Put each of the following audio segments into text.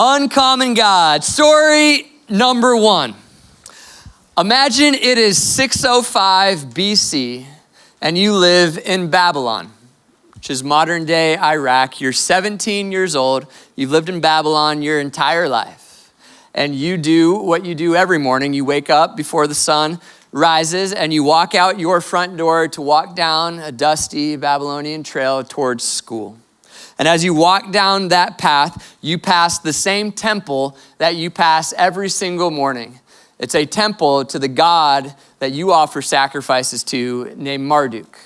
Uncommon God. Story number one. Imagine it is 605 BC and you live in Babylon, which is modern day Iraq. You're 17 years old. You've lived in Babylon your entire life. And you do what you do every morning. You wake up before the sun rises and you walk out your front door to walk down a dusty Babylonian trail towards school. And as you walk down that path, you pass the same temple that you pass every single morning. It's a temple to the God that you offer sacrifices to named Marduk.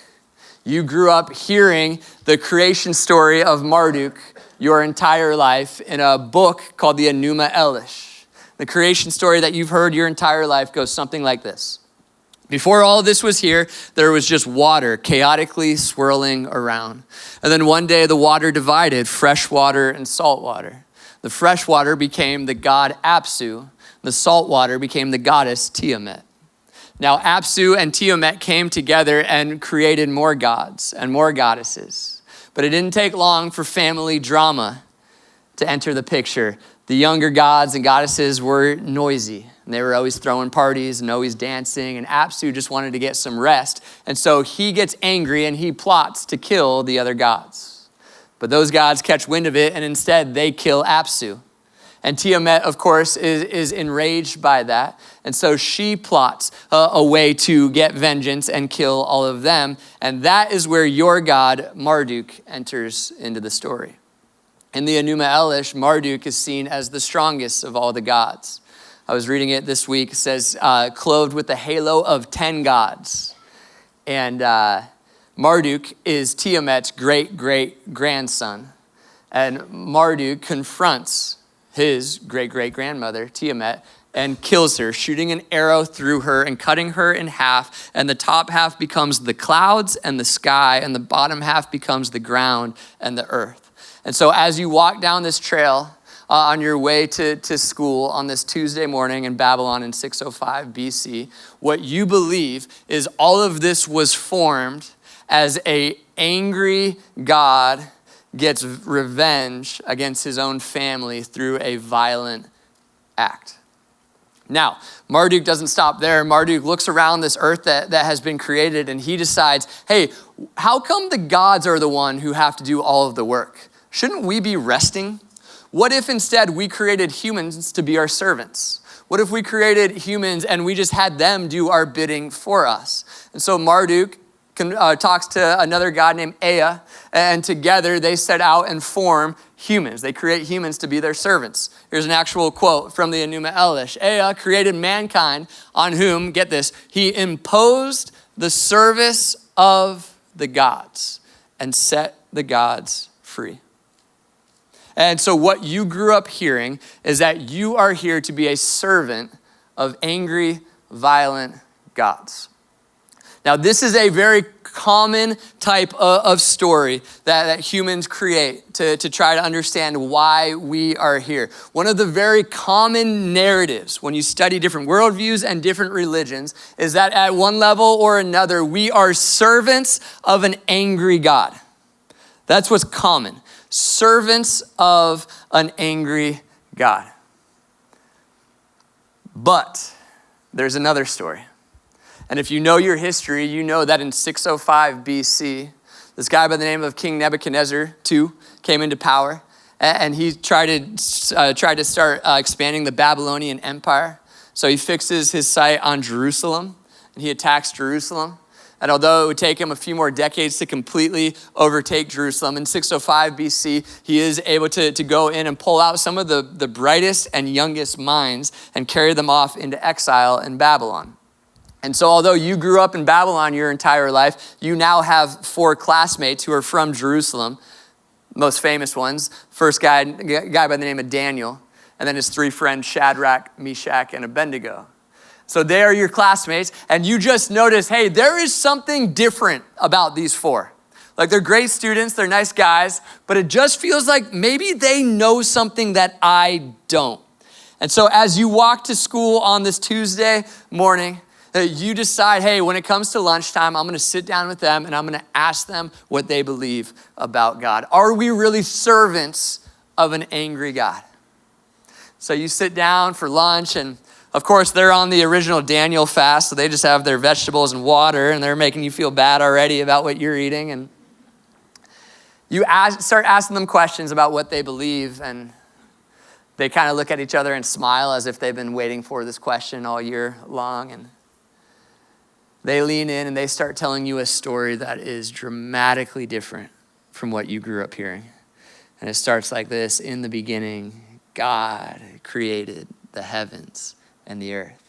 You grew up hearing the creation story of Marduk your entire life in a book called the Enuma Elish. The creation story that you've heard your entire life goes something like this. Before all of this was here, there was just water chaotically swirling around. And then one day the water divided, fresh water and salt water. The fresh water became the god Apsu. The salt water became the goddess Tiamat. Now Apsu and Tiamat came together and created more gods and more goddesses. But it didn't take long for family drama to enter the picture. The younger gods and goddesses were noisy. And they were always throwing parties and always dancing. And Apsu just wanted to get some rest. And so he gets angry and he plots to kill the other gods. But those gods catch wind of it and instead they kill Apsu. And Tiamat, of course, is enraged by that. And so she plots a way to get vengeance and kill all of them. And that is where your god, Marduk, enters into the story. In the Enuma Elish, Marduk is seen as the strongest of all the gods. I was reading it this week. It says, clothed with the halo of 10 gods. And Marduk is Tiamat's great-great-grandson. And Marduk confronts his great-great-grandmother, Tiamat, and kills her, shooting an arrow through her and cutting her in half. And the top half becomes the clouds and the sky, and the bottom half becomes the ground and the earth. And so as you walk down this trail on your way to school on this Tuesday morning in Babylon in 605 BC, what you believe is all of this was formed as an angry God gets revenge against his own family through a violent act. Now, Marduk doesn't stop there. Marduk looks around this earth that has been created and he decides, hey, how come the gods are the one who have to do all of the work? Shouldn't we be resting? What if instead we created humans to be our servants? What if we created humans and we just had them do our bidding for us? And so Marduk talks to another god named Ea, and together they set out and form humans. They create humans to be their servants. Here's an actual quote from the Enuma Elish. Ea created mankind on whom, get this, he imposed the service of the gods and set the gods free. And so what you grew up hearing is that you are here to be a servant of angry, violent gods. Now, this is a very common type of story that humans create to try to understand why we are here. One of the very common narratives when you study different worldviews and different religions is that at one level or another, we are servants of an angry God. That's what's common. Servants of an angry God. But there's another story. And if you know your history, you know that in 605 BC, this guy by the name of King Nebuchadnezzar II came into power. And he tried to start expanding the Babylonian Empire. So he fixes his sight on Jerusalem and he attacks Jerusalem. And although it would take him a few more decades to completely overtake Jerusalem, in 605 BC, he is able to go in and pull out some of the brightest and youngest minds and carry them off into exile in Babylon. And so although you grew up in Babylon your entire life, you now have 4 classmates who are from Jerusalem, most famous ones. First guy by the name of Daniel, and then his 3 friends, Shadrach, Meshach, and Abednego. So they are your classmates, and you just notice, hey, there is something different about these 4. Like, they're great students, they're nice guys, but it just feels like maybe they know something that I don't. And so as you walk to school on this Tuesday morning, you decide, hey, when it comes to lunchtime, I'm gonna sit down with them and I'm gonna ask them what they believe about God. Are we really servants of an angry God? So you sit down for lunch, and of course, they're on the original Daniel fast, so they just have their vegetables and water, and they're making you feel bad already about what you're eating. And you start asking them questions about what they believe, and they kind of look at each other and smile as if they've been waiting for this question all year long. And they lean in and they start telling you a story that is dramatically different from what you grew up hearing. And it starts like this: in the beginning, God created the heavens and the earth.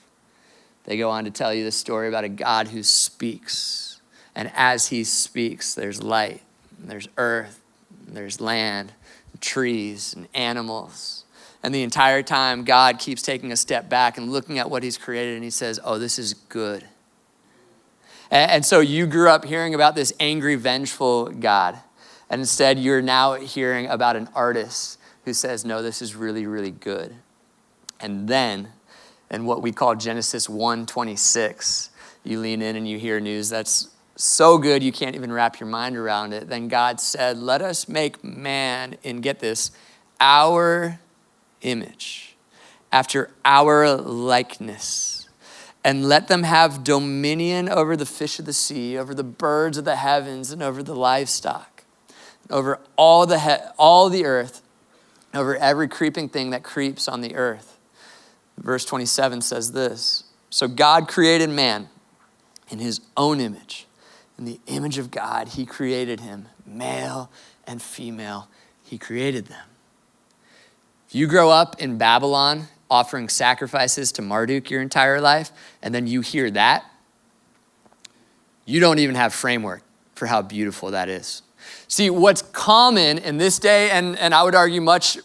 They go on to tell you the story about a God who speaks. And as he speaks, there's light, and there's earth, and there's land, and trees, and animals. And the entire time, God keeps taking a step back and looking at what he's created, and he says, oh, this is good. And so you grew up hearing about this angry, vengeful God. And instead, you're now hearing about an artist who says, no, this is really, really good. And then, in what we call Genesis 1:26, you lean in and you hear news that's so good you can't even wrap your mind around it. Then God said, let us make man in, get this, our image, after our likeness, and let them have dominion over the fish of the sea, over the birds of the heavens, and over the livestock, over all the earth, over every creeping thing that creeps on the earth. Verse 27 says this: so God created man in his own image. In the image of God, he created him. Male and female, he created them. If you grow up in Babylon offering sacrifices to Marduk your entire life, and then you hear that, you don't even have framework for how beautiful that is. See, what's common in this day, and I would argue much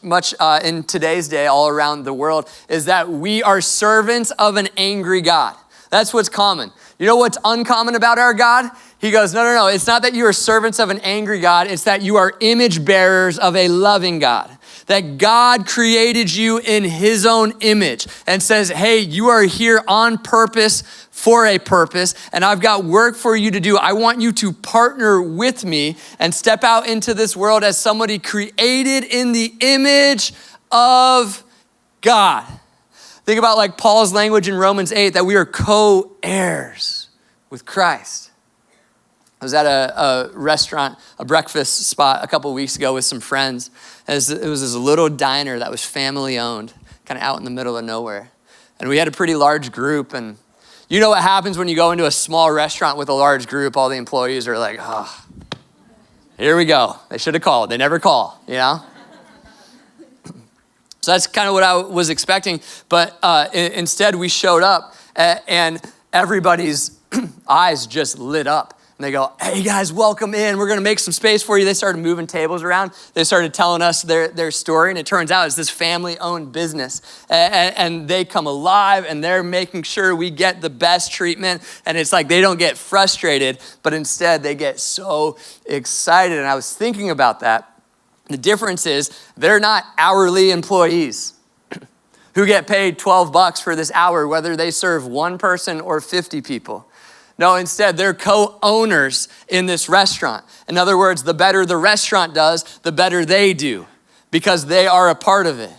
in today's day all around the world, is that we are servants of an angry God. That's what's common. You know what's uncommon about our God? He goes, no. It's not that you are servants of an angry God. It's that you are image bearers of a loving God. That God created you in his own image and says, hey, you are here on purpose for a purpose, and I've got work for you to do. I want you to partner with me and step out into this world as somebody created in the image of God. Think about like Paul's language in Romans 8, that we are co-heirs with Christ. I was at a restaurant, a breakfast spot a couple of weeks ago with some friends. It was this little diner that was family owned, kind of out in the middle of nowhere. And we had a pretty large group. And you know what happens when you go into a small restaurant with a large group? All the employees are like, oh, here we go. They should have called. They never call, you know? So that's kind of what I was expecting. But instead we showed up and everybody's eyes just lit up. And they go, hey guys, welcome in. We're gonna make some space for you. They started moving tables around. They started telling us their story. And it turns out it's this family-owned business. And they come alive and they're making sure we get the best treatment. And it's like they don't get frustrated, but instead they get so excited. And I was thinking about that. The difference is they're not hourly employees who get paid $12 for this hour, whether they serve one person or 50 people. No, instead, they're co-owners in this restaurant. In other words, the better the restaurant does, the better they do, because they are a part of it.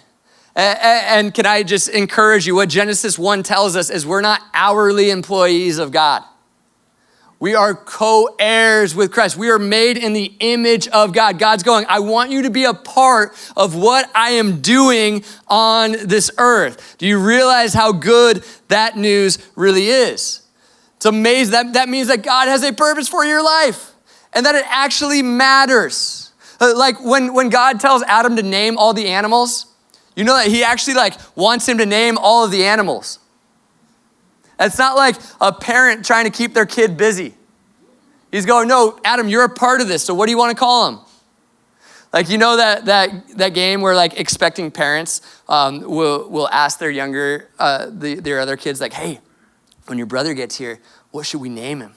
And can I just encourage you, what Genesis 1 tells us is we're not hourly employees of God. We are co-heirs with Christ. We are made in the image of God. God's going, I want you to be a part of what I am doing on this earth. Do you realize how good that news really is? It's amazing. That means that God has a purpose for your life and that it actually matters. Like when God tells Adam to name all the animals, you know that he actually wants him to name all of the animals. It's not like a parent trying to keep their kid busy. He's going, no, Adam, you're a part of this. So what do you want to call him? Like, you know that game where expecting parents will ask their younger, their other kids hey, when your brother gets here, what should we name him?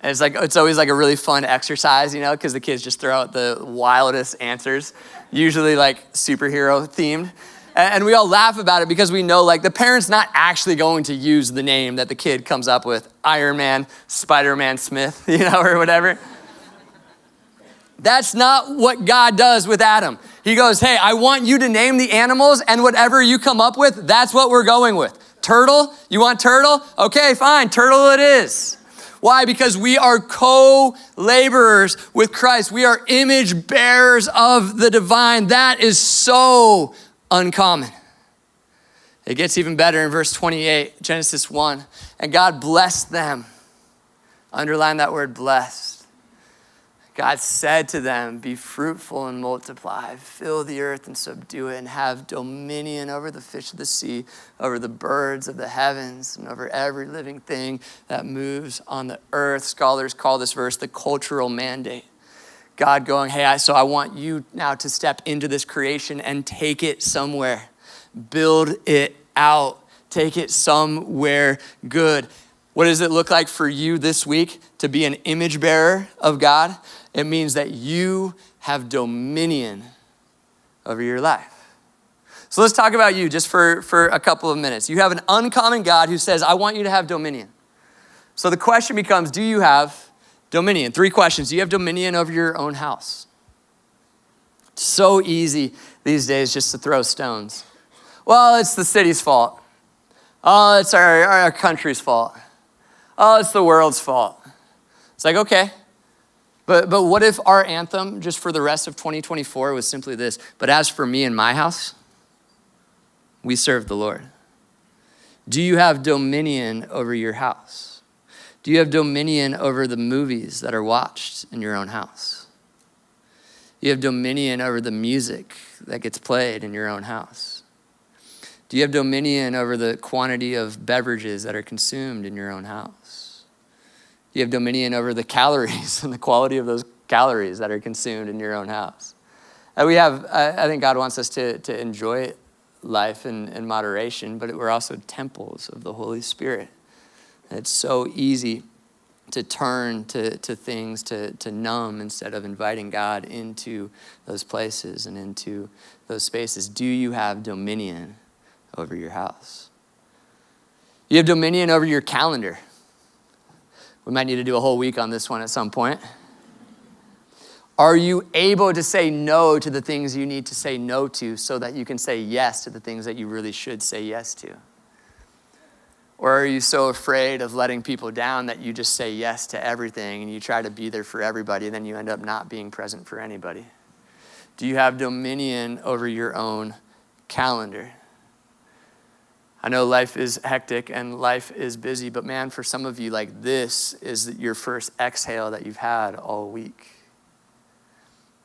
And it's always a really fun exercise, because the kids just throw out the wildest answers, usually superhero themed. And we all laugh about it because we know the parent's not actually going to use the name that the kid comes up with, Iron Man, Spider-Man Smith, or whatever. That's not what God does with Adam. He goes, hey, I want you to name the animals, and whatever you come up with, that's what we're going with. Turtle? You want turtle? Okay, fine, turtle it is. Why? Because we are co-laborers with Christ. We are image bearers of the divine. That is so uncommon. It gets even better in verse 28, Genesis 1. And God blessed them. Underline that word blessed. God said to them, be fruitful and multiply, fill the earth and subdue it, and have dominion over the fish of the sea, over the birds of the heavens, and over every living thing that moves on the earth. Scholars call this verse the cultural mandate. God going, hey, so I want you now to step into this creation and take it somewhere. Build it out. Take it somewhere good. What does it look like for you this week to be an image bearer of God? It means that you have dominion over your life. So let's talk about you just for a couple of minutes. You have an uncommon God who says, I want you to have dominion. So the question becomes, do you have dominion? 3 questions. Do you have dominion over your own house? It's so easy these days just to throw stones. Well, it's the city's fault. Oh, it's our country's fault. Oh, it's the world's fault. It's like, okay. But what if our anthem just for the rest of 2024 was simply this, but as for me and my house, we serve the Lord. Do you have dominion over your house? Do you have dominion over the movies that are watched in your own house? Do you have dominion over the music that gets played in your own house? Do you have dominion over the quantity of beverages that are consumed in your own house? Do you have dominion over the calories and the quality of those calories that are consumed in your own house? I think God wants us to enjoy life in moderation, but we're also temples of the Holy Spirit. It's so easy to turn to things to numb instead of inviting God into those places and into those spaces. Do you have dominion over your house? You have dominion over your calendar. We might need to do a whole week on this one at some point. Are you able to say no to the things you need to say no to so that you can say yes to the things that you really should say yes to? Or are you so afraid of letting people down that you just say yes to everything and you try to be there for everybody and then you end up not being present for anybody? Do you have dominion over your own calendar? I know life is hectic and life is busy, but man, for some of you, like this is your first exhale that you've had all week.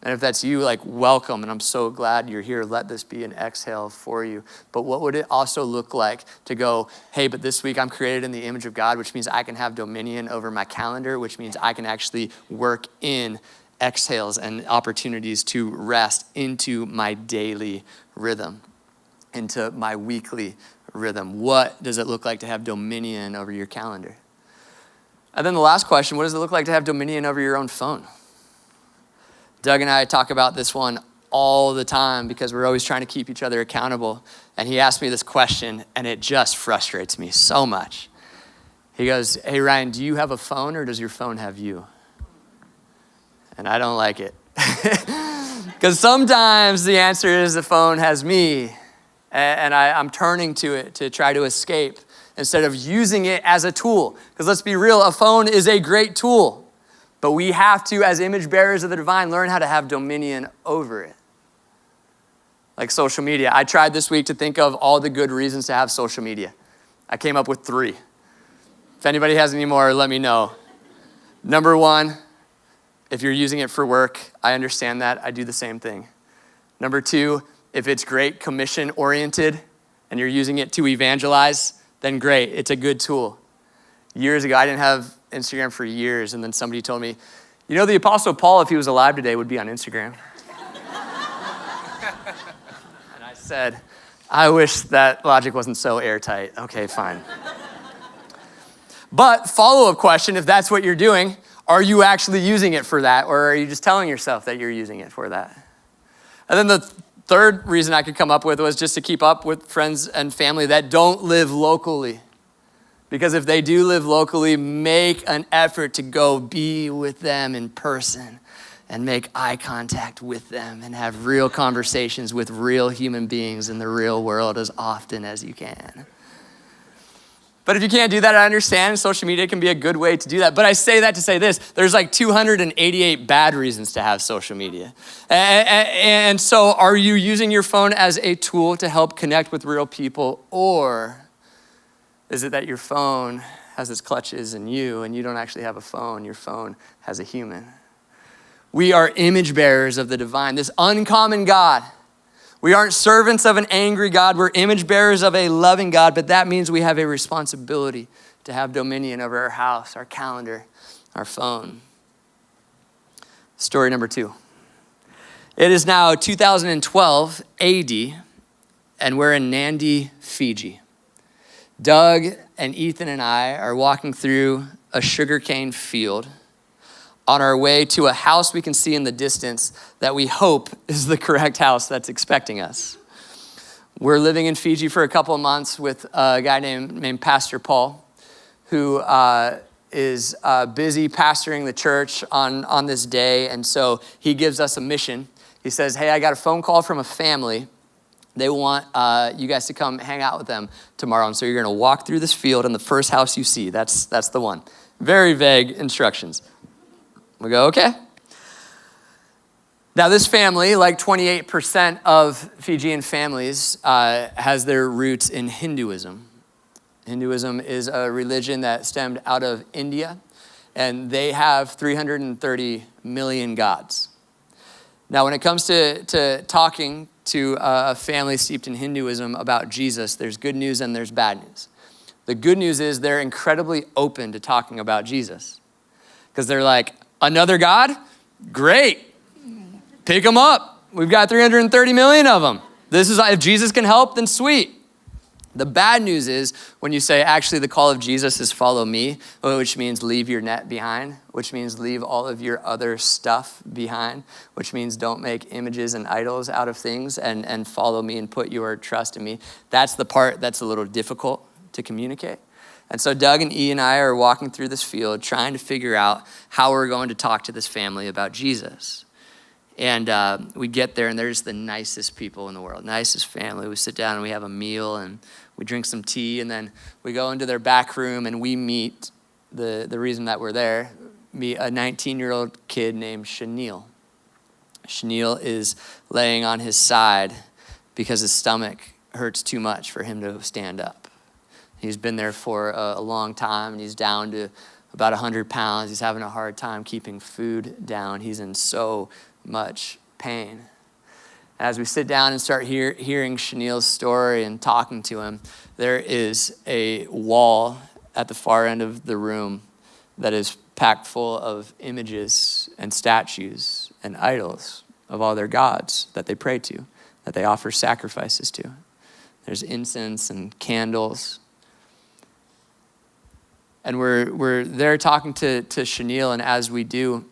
And if that's you, like welcome, and I'm so glad you're here. Let this be an exhale for you. But what would it also look like to go, hey, but this week I'm created in the image of God, which means I can have dominion over my calendar, which means I can actually work in exhales and opportunities to rest into my daily rhythm, into my weekly rhythm. What does it look like to have dominion over your calendar? And then the last question, what does it look like to have dominion over your own phone? Doug and I talk about this one all the time because we're always trying to keep each other accountable. And he asked me this question and it just frustrates me so much. He goes, hey Ryan, do you have a phone or does your phone have you? And I don't like it. Because sometimes the answer is the phone has me. And I'm turning to it to try to escape instead of using it as a tool. Because let's be real, a phone is a great tool. But we have to, as image bearers of the divine, learn how to have dominion over it. Like social media. I tried this week to think of all the good reasons to have social media. I came up with 3. If anybody has any more, let me know. Number 1, if you're using it for work, I understand that. I do the same thing. Number 2, if it's great commission-oriented and you're using it to evangelize, then great, it's a good tool. Years ago, I didn't have Instagram for years, and then somebody told me, you know, the Apostle Paul, if he was alive today, would be on Instagram. And I said, I wish that logic wasn't so airtight. Okay, fine. But follow-up question, if that's what you're doing, are you actually using it for that, or are you just telling yourself that you're using it for that? And then the third reason I could come up with was just to keep up with friends and family that don't live locally. Because if they do live locally, make an effort to go be with them in person and make eye contact with them and have real conversations with real human beings in the real world as often as you can. But if you can't do that, I understand. Social media can be a good way to do that. But I say that to say this. There's like 288 bad reasons to have social media. And so are you using your phone as a tool to help connect with real people? Or is it that your phone has its clutches in you and you don't actually have a phone? Your phone has a human. We are image bearers of the divine, this uncommon God. We aren't servants of an angry God. We're image bearers of a loving God, but that means we have a responsibility to have dominion over our house, our calendar, our phone. Story number 2. It is now 2012 AD, and we're in Nandi, Fiji. Doug and Ethan and I are walking through a sugarcane field on our way to a house we can see in the distance that we hope is the correct house that's expecting us. We're living in Fiji for a couple of months with a guy named Pastor Paul, who is busy pastoring the church on this day. And so he gives us a mission. He says, hey, I got a phone call from a family. They want you guys to come hang out with them tomorrow. And so you're gonna walk through this field and the first house you see, that's the one. Very vague instructions. We go, okay. Now this family, like 28% of Fijian families, has their roots in Hinduism. Hinduism is a religion that stemmed out of India, and they have 330 million gods. Now when it comes to talking to a family steeped in Hinduism about Jesus, there's good news and there's bad news. The good news is they're incredibly open to talking about Jesus, because they're like, another God? Great. Pick them up. We've got 330 million of them. If Jesus can help, then sweet. The bad news is when you say, actually, the call of Jesus is follow me, which means leave your net behind, which means leave all of your other stuff behind, which means don't make images and idols out of things and follow me and put your trust in me. That's the part that's a little difficult to communicate. And so Doug and E and I are walking through this field trying to figure out how we're going to talk to this family about Jesus. And we get there and they're just the nicest people in the world, nicest family. We sit down and we have a meal and we drink some tea, and then we go into their back room and we meet, the reason that we're there, meet a 19-year-old kid named Shanil. Shanil is laying on his side because his stomach hurts too much for him to stand up. He's been there for a long time, and he's down to about 100 pounds. He's having a hard time keeping food down. He's in so much pain. As we sit down and start hearing Shanil's story and talking to him, there is a wall at the far end of the room that is packed full of images and statues and idols of all their gods that they pray to, that they offer sacrifices to. There's incense and candles. And we're there talking to Shanil, and as we do,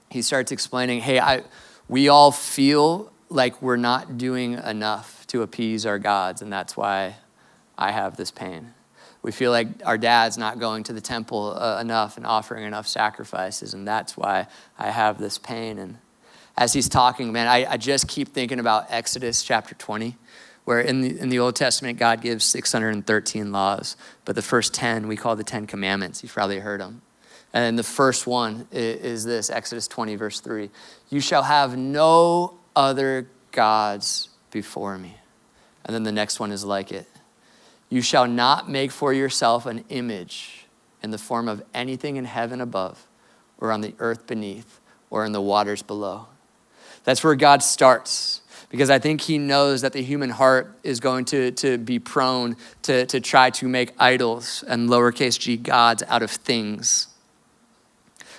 he starts explaining, hey, we all feel like we're not doing enough to appease our gods, and that's why I have this pain. We feel like our dad's not going to the temple enough and offering enough sacrifices, and that's why I have this pain. And as he's talking, man, I just keep thinking about Exodus chapter 20, where in the Old Testament, God gives 613 laws, but the first 10 we call the 10 Commandments. You've probably heard them. And the first one is this, Exodus 20, verse 3. You shall have no other gods before me. And then the next one is like it. You shall not make for yourself an image in the form of anything in heaven above, or on the earth beneath, or in the waters below. That's where God starts. Because I think he knows that the human heart is going to be prone to try to make idols and lowercase g gods out of things.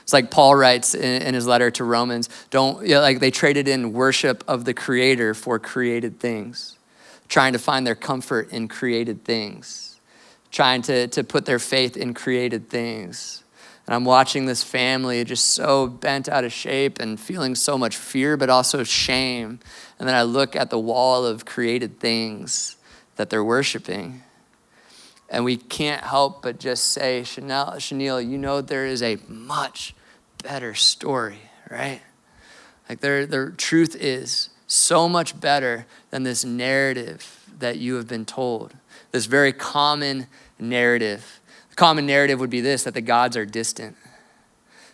It's like Paul writes in his letter to Romans, they traded in worship of the creator for created things, trying to find their comfort in created things, trying to put their faith in created things. And I'm watching this family just so bent out of shape and feeling so much fear, but also shame. And then I look at the wall of created things that they're worshiping. And we can't help but just say, Shanil, you know there is a much better story, right? Like their truth is so much better than this narrative that you have been told. This very common narrative. The common narrative would be this, that the gods are distant.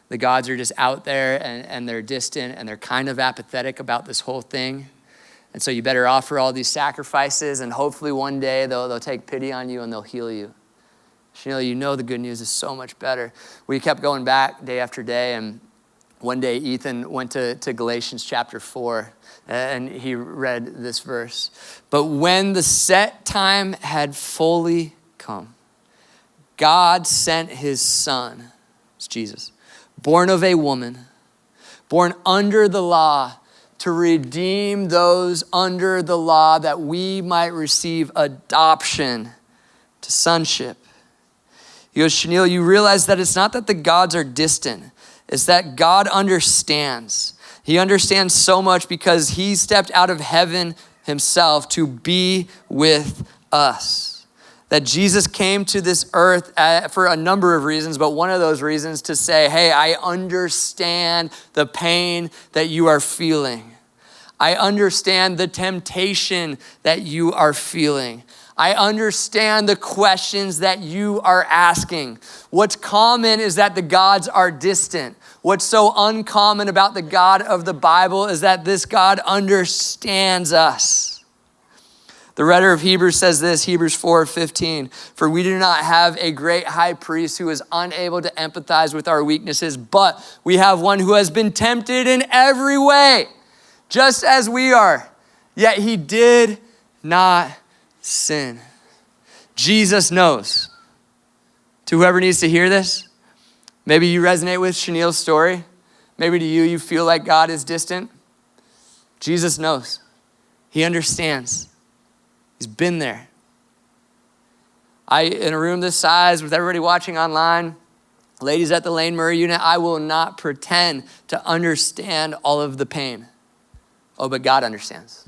The gods are just out there and they're distant and they're kind of apathetic about this whole thing. And so you better offer all these sacrifices and hopefully one day they'll take pity on you and they'll heal you. Chanel, you know the good news is so much better. We kept going back day after day, and one day Ethan went to Galatians chapter 4 and he read this verse. But when the set time had fully come, God sent his son, it's Jesus, born of a woman, born under the law, to redeem those under the law that we might receive adoption to sonship. He goes, Chanel, you realize that it's not that the gods are distant. It's that God understands. He understands so much because he stepped out of heaven himself to be with us. That Jesus came to this earth for a number of reasons, but one of those reasons to say, hey, I understand the pain that you are feeling. I understand the temptation that you are feeling. I understand the questions that you are asking. What's common is that the gods are distant. What's so uncommon about the God of the Bible is that this God understands us. The writer of Hebrews says this, Hebrews 4:15, for we do not have a great high priest who is unable to empathize with our weaknesses, but we have one who has been tempted in every way, just as we are, yet he did not sin. Jesus knows. To whoever needs to hear this, maybe you resonate with Chanel's story. Maybe to you feel like God is distant. Jesus knows. He understands. He's been there. In a room this size with everybody watching online, ladies at the Lane Murray unit, I will not pretend to understand all of the pain. Oh, but God understands.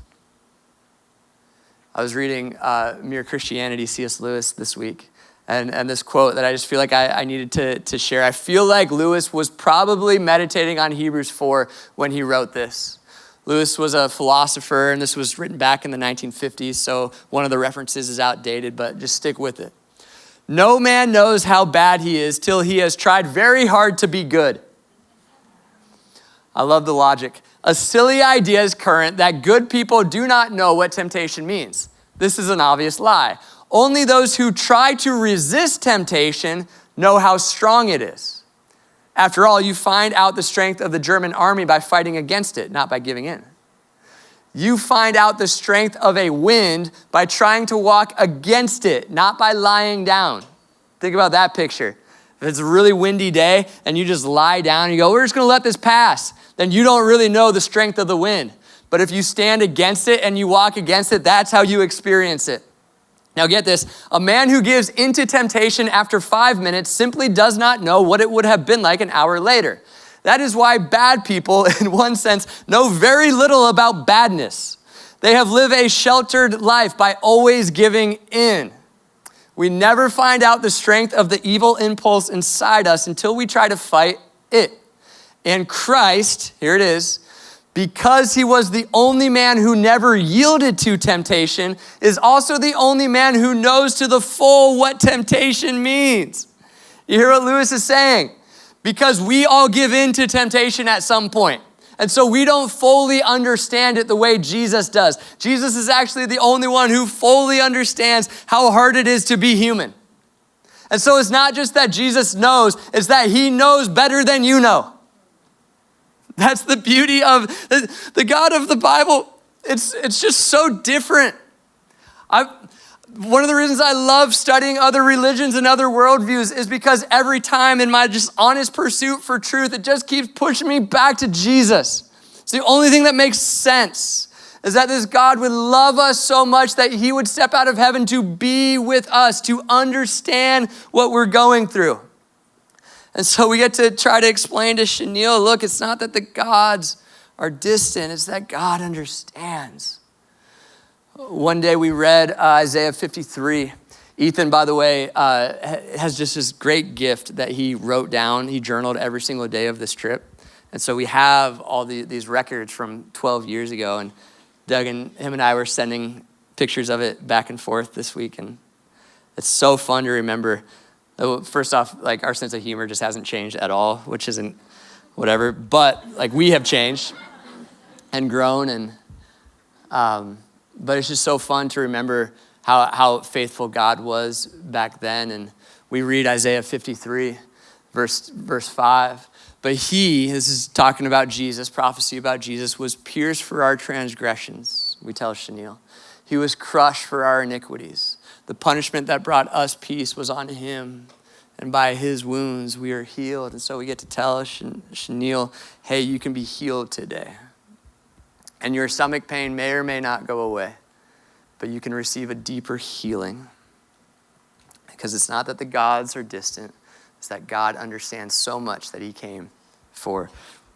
I was reading Mere Christianity, C.S. Lewis this week, and this quote that I just feel like I needed to share. I feel like Lewis was probably meditating on Hebrews 4 when he wrote this. Lewis was a philosopher, and this was written back in the 1950s, so one of the references is outdated, but just stick with it. No man knows how bad he is till he has tried very hard to be good. I love the logic. A silly idea is current that good people do not know what temptation means. This is an obvious lie. Only those who try to resist temptation know how strong it is. After all, you find out the strength of the German army by fighting against it, not by giving in. You find out the strength of a wind by trying to walk against it, not by lying down. Think about that picture. If it's a really windy day and you just lie down and you go, we're just gonna let this pass, then you don't really know the strength of the wind. But if you stand against it and you walk against it, that's how you experience it. Now get this, a man who gives into temptation after 5 minutes simply does not know what it would have been like an hour later. That is why bad people, in one sense, know very little about badness. They have lived a sheltered life by always giving in. We never find out the strength of the evil impulse inside us until we try to fight it. And Christ, here it is, because he was the only man who never yielded to temptation, is also the only man who knows to the full what temptation means. You hear what Lewis is saying? Because we all give in to temptation at some point. And so we don't fully understand it the way Jesus does. Jesus is actually the only one who fully understands how hard it is to be human. And so it's not just that Jesus knows, it's that he knows better than you know. That's the beauty of the God of the Bible. It's just so different. One of the reasons I love studying other religions and other worldviews is because every time in my just honest pursuit for truth, it just keeps pushing me back to Jesus. It's the only thing that makes sense is that this God would love us so much that he would step out of heaven to be with us, to understand what we're going through. And so we get to try to explain to Chanel, look, it's not that the gods are distant, it's that God understands. One day we read Isaiah 53. Ethan, by the way, has just this great gift that he wrote down. He journaled every single day of this trip. And so we have all these records from 12 years ago, and Doug and him and I were sending pictures of it back and forth this week, and it's so fun to remember. First off, like, our sense of humor just hasn't changed at all, which isn't whatever, but like, we have changed and grown, and but it's just so fun to remember how faithful God was back then. And we read Isaiah 53, verse 5. But he, this is talking about Jesus, prophecy about Jesus, was pierced for our transgressions, we tell Chenille. He was crushed for our iniquities. The punishment that brought us peace was on him, and by his wounds we are healed. And so we get to tell Chenille, hey, you can be healed today. And your stomach pain may or may not go away, but you can receive a deeper healing. Because it's not that the gods are distant, it's that God understands so much that he came for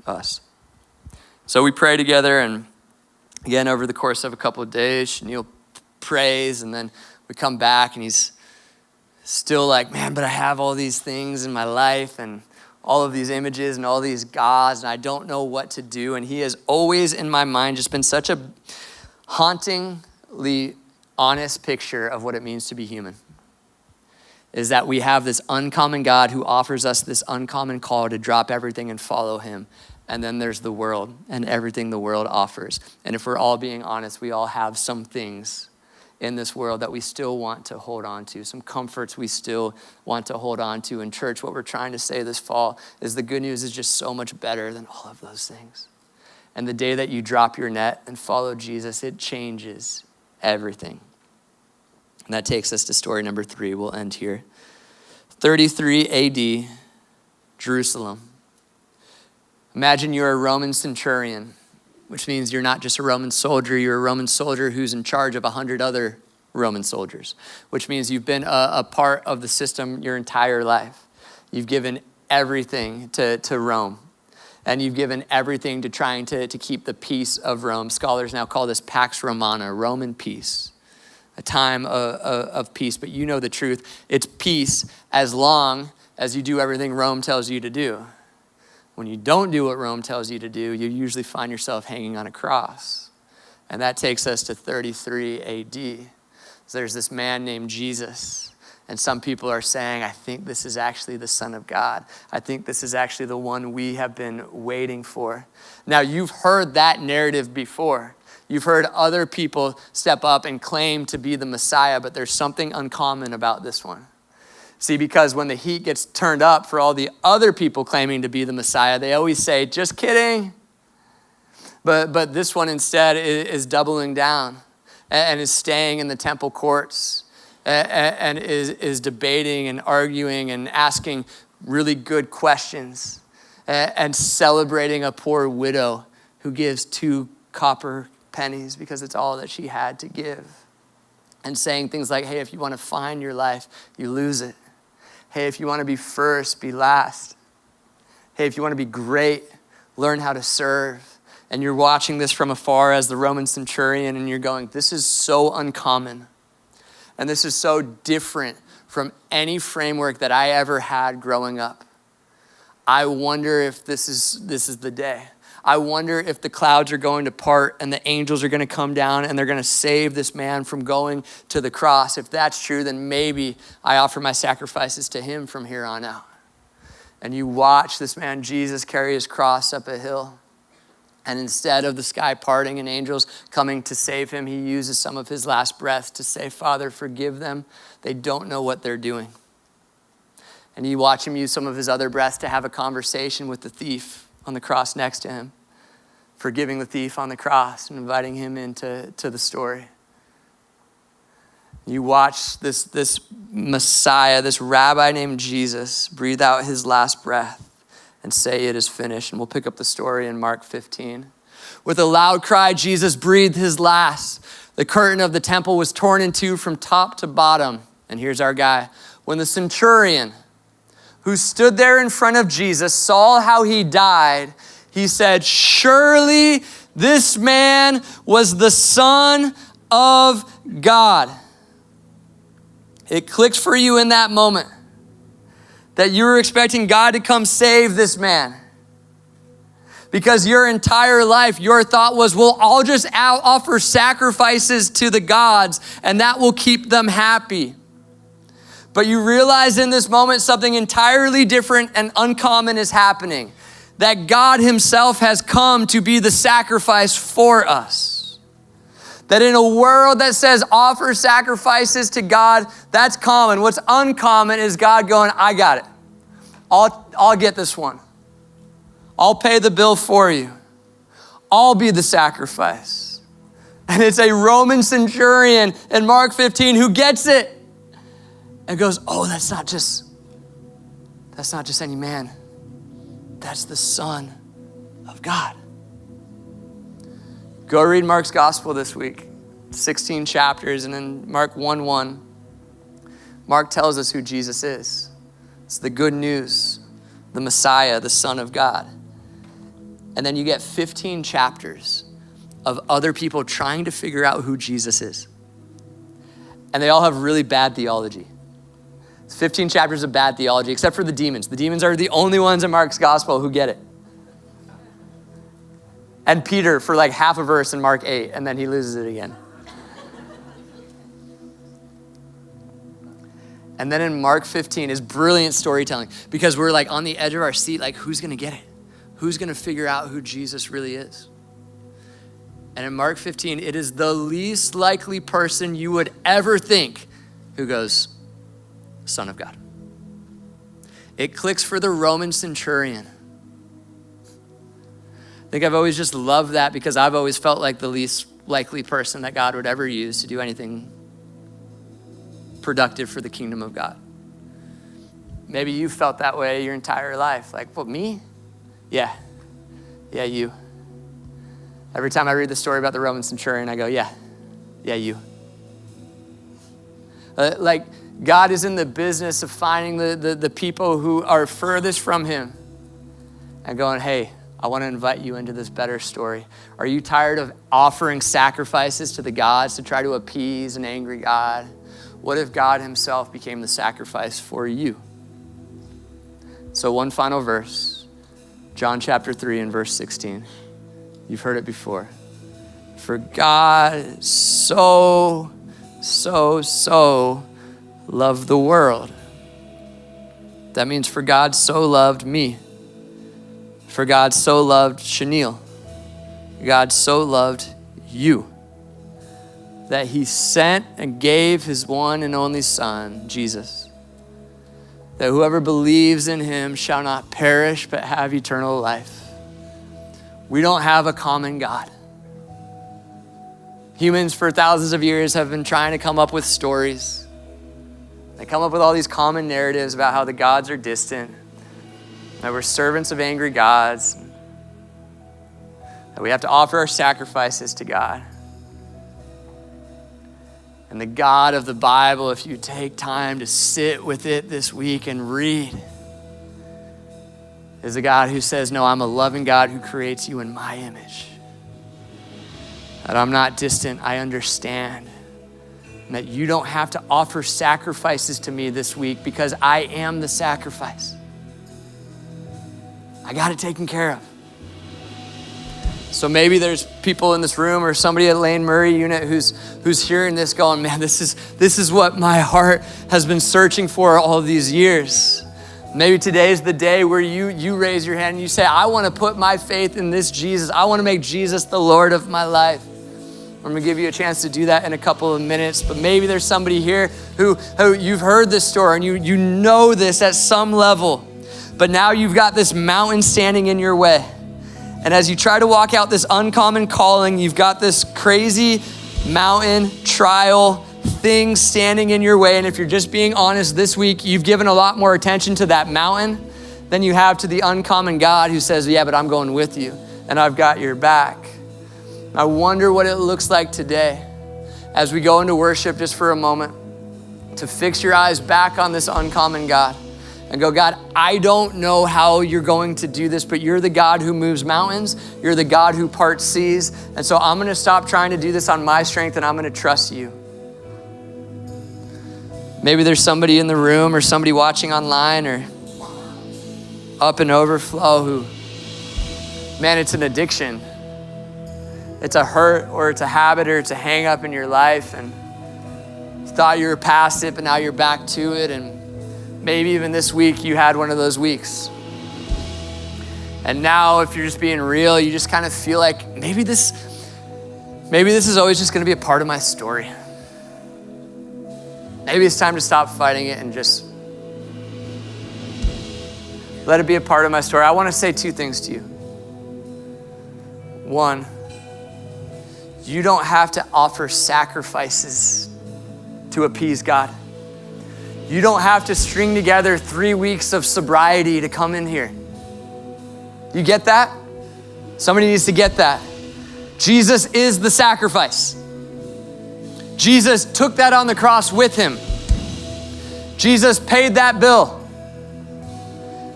us. So we pray together, and again, over the course of a couple of days, Chenille prays, and then we come back, and he's still like, man, but I have all these things in my life, and all of these images and all these gods, and I don't know what to do. And he has always, in my mind, just been such a hauntingly honest picture of what it means to be human. Is that we have this uncommon God who offers us this uncommon call to drop everything and follow him. And then there's the world and everything the world offers. And if we're all being honest, we all have some things in this world that we still want to hold on to, some comforts we still want to hold on to. In church, what we're trying to say this fall is the good news is just so much better than all of those things. And the day that you drop your net and follow Jesus, it changes everything. And that takes us to story number 3. We'll end here. 33 AD, Jerusalem. Imagine you're a Roman centurion, which means you're not just a Roman soldier, you're a Roman soldier who's in charge of 100 other Roman soldiers, which means you've been a part of the system your entire life. You've given everything to Rome, and you've given everything to trying to keep the peace of Rome. Scholars now call this Pax Romana, Roman peace, a time of peace. But you know the truth. It's peace as long as you do everything Rome tells you to do. When you don't do what Rome tells you to do, you usually find yourself hanging on a cross. And that takes us to 33 AD. So there's this man named Jesus. And some people are saying, I think this is actually the Son of God. I think this is actually the one we have been waiting for. Now, you've heard that narrative before. You've heard other people step up and claim to be the Messiah, but there's something uncommon about this one. See, because when the heat gets turned up for all the other people claiming to be the Messiah, they always say, just kidding. But this one instead is doubling down and is staying in the temple courts and is debating and arguing and asking really good questions and celebrating a poor widow who gives 2 copper pennies because it's all that she had to give. And saying things like, hey, if you want to find your life, you lose it. Hey, if you want to be first, be last. Hey, if you want to be great, learn how to serve. And you're watching this from afar as the Roman centurion, and you're going, this is so uncommon. And this is so different from any framework that I ever had growing up. I wonder if this is the day. I wonder if the clouds are going to part and the angels are going to come down and they're going to save this man from going to the cross. If that's true, then maybe I offer my sacrifices to him from here on out. And you watch this man, Jesus, carry his cross up a hill. And instead of the sky parting and angels coming to save him, he uses some of his last breath to say, Father, forgive them. They don't know what they're doing. And you watch him use some of his other breaths to have a conversation with the thief on the cross next to him, forgiving the thief on the cross and inviting him into the story. You watch this Messiah, this rabbi named Jesus, breathe out his last breath and say it is finished. And we'll pick up the story in Mark 15. With a loud cry, Jesus breathed his last. The curtain of the temple was torn in 2 from top to bottom. And here's our guy. When the centurion who stood there in front of Jesus saw how he died, he said, surely this man was the Son of God. It clicked for you in that moment that you were expecting God to come save this man. Because your entire life, your thought was, well, I'll just offer sacrifices to the gods and that will keep them happy. But you realize in this moment something entirely different and uncommon is happening. That God himself has come to be the sacrifice for us. That in a world that says offer sacrifices to God, that's common. What's uncommon is God going, I got it. I'll get this one. I'll pay the bill for you. I'll be the sacrifice. And it's a Roman centurion in Mark 15 who gets it and goes, oh, that's not just any man. That's the Son of God. Go read Mark's gospel this week, 16 chapters, and in Mark 1:1, Mark tells us who Jesus is. It's the good news, the Messiah, the Son of God. And then you get 15 chapters of other people trying to figure out who Jesus is. And they all have really bad theology. It's 15 chapters of bad theology, except for the demons. The demons are the only ones in Mark's gospel who get it. And Peter for like half a verse in Mark 8, and then he loses it again. And then in Mark 15 is brilliant storytelling because we're like on the edge of our seat, like who's gonna get it? Who's gonna figure out who Jesus really is? And in Mark 15, it is the least likely person you would ever think who goes, Son of God. It clicks for the Roman centurion. I think I've always just loved that because I've always felt like the least likely person that God would ever use to do anything productive for the kingdom of God. Maybe you felt that way your entire life. Like, well, me? Yeah, you. Every time I read the story about the Roman centurion, I go, yeah, you. Like, God is in the business of finding the people who are furthest from him and going, hey, I want to invite you into this better story. Are you tired of offering sacrifices to the gods to try to appease an angry God? What if God himself became the sacrifice for you? So one final verse. John chapter 3 and verse 16. You've heard it before. For God so loved the world. That means for God so loved me. For God so loved Chenille. God so loved you. That he sent and gave his one and only Son, Jesus. That whoever believes in him shall not perish but have eternal life. We don't have a common God. Humans for thousands of years have been trying to come up with stories. They come up with all these common narratives about how the gods are distant, that we're servants of angry gods, that we have to offer our sacrifices to God. And the God of the Bible, if you take time to sit with it this week and read, is a God who says, no, I'm a loving God who creates you in my image. That I'm not distant, I understand. And that you don't have to offer sacrifices to me this week because I am the sacrifice. I got it taken care of. So maybe there's people in this room or somebody at Lane Murray unit who's hearing this going, man, this is what my heart has been searching for all of these years. Maybe today's the day where you raise your hand and you say, I want to put my faith in this Jesus. I want to make Jesus the Lord of my life. I'm gonna give you a chance to do that in a couple of minutes, but maybe there's somebody here who you've heard this story and you know this at some level, but now you've got this mountain standing in your way. And as you try to walk out this uncommon calling, you've got this crazy mountain trial thing standing in your way. And if you're just being honest this week, you've given a lot more attention to that mountain than you have to the uncommon God who says, yeah, but I'm going with you and I've got your back. I wonder what it looks like today as we go into worship just for a moment to fix your eyes back on this uncommon God and go, God, I don't know how you're going to do this, but you're the God who moves mountains. You're the God who parts seas. And so I'm gonna stop trying to do this on my strength and I'm gonna trust you. Maybe there's somebody in the room or somebody watching online or up in overflow who Man, it's an addiction. It's a hurt or it's a habit or it's a hang up in your life, and you thought you were past it, but now you're back to it. And maybe even this week you had one of those weeks. And now if you're just being real, you just kind of feel like maybe this is always just gonna be a part of my story. Maybe it's time to stop fighting it and just let it be a part of my story. I wanna say two things to you. One, you don't have to offer sacrifices to appease God. You don't have to string together 3 weeks of sobriety to come in here. You get that? Somebody needs to get that. Jesus is the sacrifice. Jesus took that on the cross with him. Jesus paid that bill.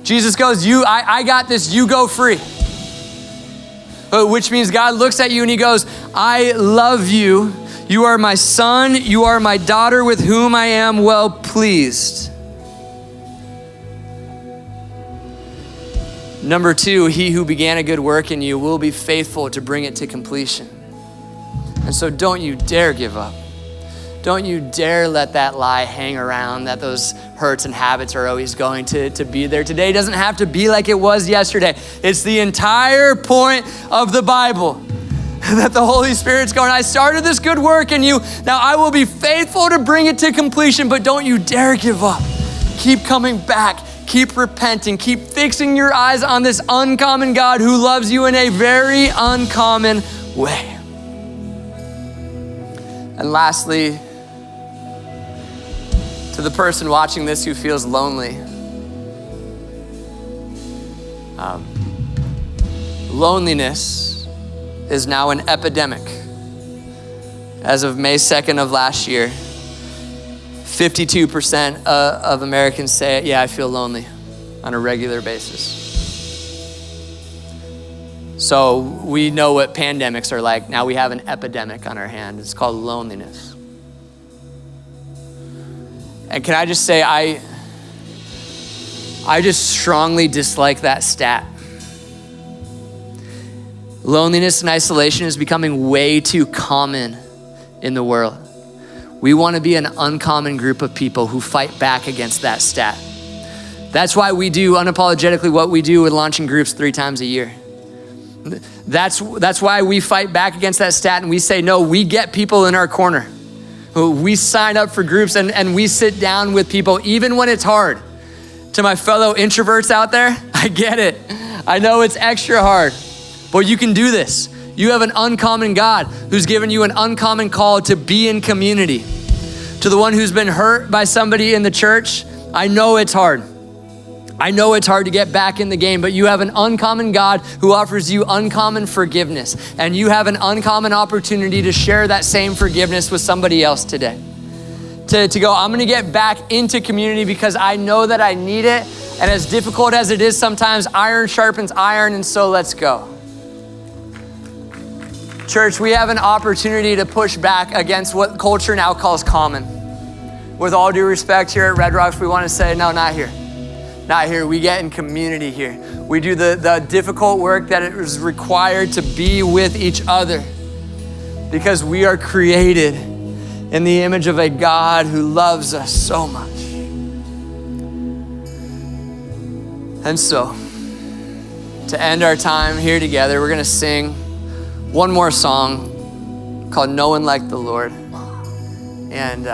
Jesus goes, I got this, you go free. Which means God looks at you and he goes, I love you. You are my son. You are my daughter with whom I am well pleased. Number two, he who began a good work in you will be faithful to bring it to completion. And so don't you dare give up. Don't you dare let that lie hang around that those hurts and habits are always going to be there. Today doesn't have to be like it was yesterday. It's the entire point of the Bible that the Holy Spirit's going, I started this good work in you. Now I will be faithful to bring it to completion, but don't you dare give up. Keep coming back. Keep repenting. Keep fixing your eyes on this uncommon God who loves you in a very uncommon way. And lastly, to the person watching this who feels lonely, loneliness is now an epidemic. As of May 2nd of last year, 52% of Americans say, yeah, I feel lonely on a regular basis. So we know what pandemics are like. Now we have an epidemic on our hand. It's called loneliness. And can I just say, I just strongly dislike that stat. Loneliness and isolation is becoming way too common in the world. We want to be an uncommon group of people who fight back against that stat. That's why we do unapologetically what we do with launching groups 3 times a year. That's why we fight back against that stat and we say, no, we get people in our corner. We sign up for groups and we sit down with people even when it's hard. To my fellow introverts out there, I get it. I know it's extra hard, but you can do this. You have an uncommon God who's given you an uncommon call to be in community. To the one who's been hurt by somebody in the church, I know it's hard. I know it's hard to get back in the game, but you have an uncommon God who offers you uncommon forgiveness. And you have an uncommon opportunity to share that same forgiveness with somebody else today. To go, I'm gonna get back into community because I know that I need it. And as difficult as it is sometimes, iron sharpens iron, and so let's go. Church, we have an opportunity to push back against what culture now calls common. With all due respect, here at Red Rocks, we wanna say, no, not here. Not here, we get in community here. We do the difficult work that it is required to be with each other because we are created in the image of a God who loves us so much. And so, to end our time here together, we're gonna sing one more song called No One Like the Lord. And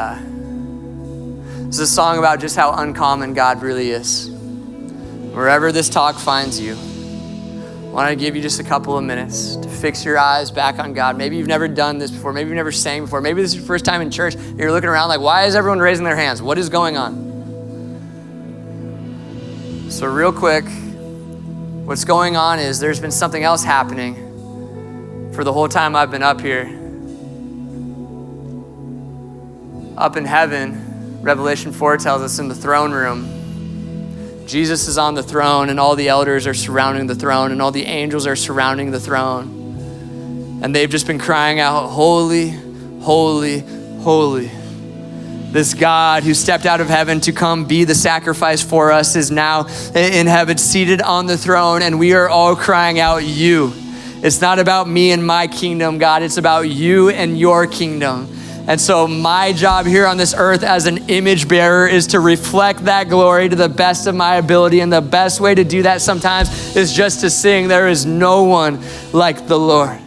it's a song about just how uncommon God really is. Wherever this talk finds you, I want to give you just a couple of minutes to fix your eyes back on God. Maybe you've never done this before. Maybe you've never sang before. Maybe this is your first time in church. And you're looking around like, why is everyone raising their hands? What is going on? So real quick, what's going on is there's been something else happening for the whole time I've been up here. Up in heaven, Revelation 4 tells us in the throne room, Jesus is on the throne and all the elders are surrounding the throne and all the angels are surrounding the throne. And they've just been crying out, holy, holy, holy This God who stepped out of heaven to come be the sacrifice for us is now in heaven, seated on the throne, and we are all crying out, you. It's not about me and my kingdom, God. It's about you and your kingdom. And so my job here on this earth as an image bearer is to reflect that glory to the best of my ability. And the best way to do that sometimes is just to sing, there is no one like the Lord.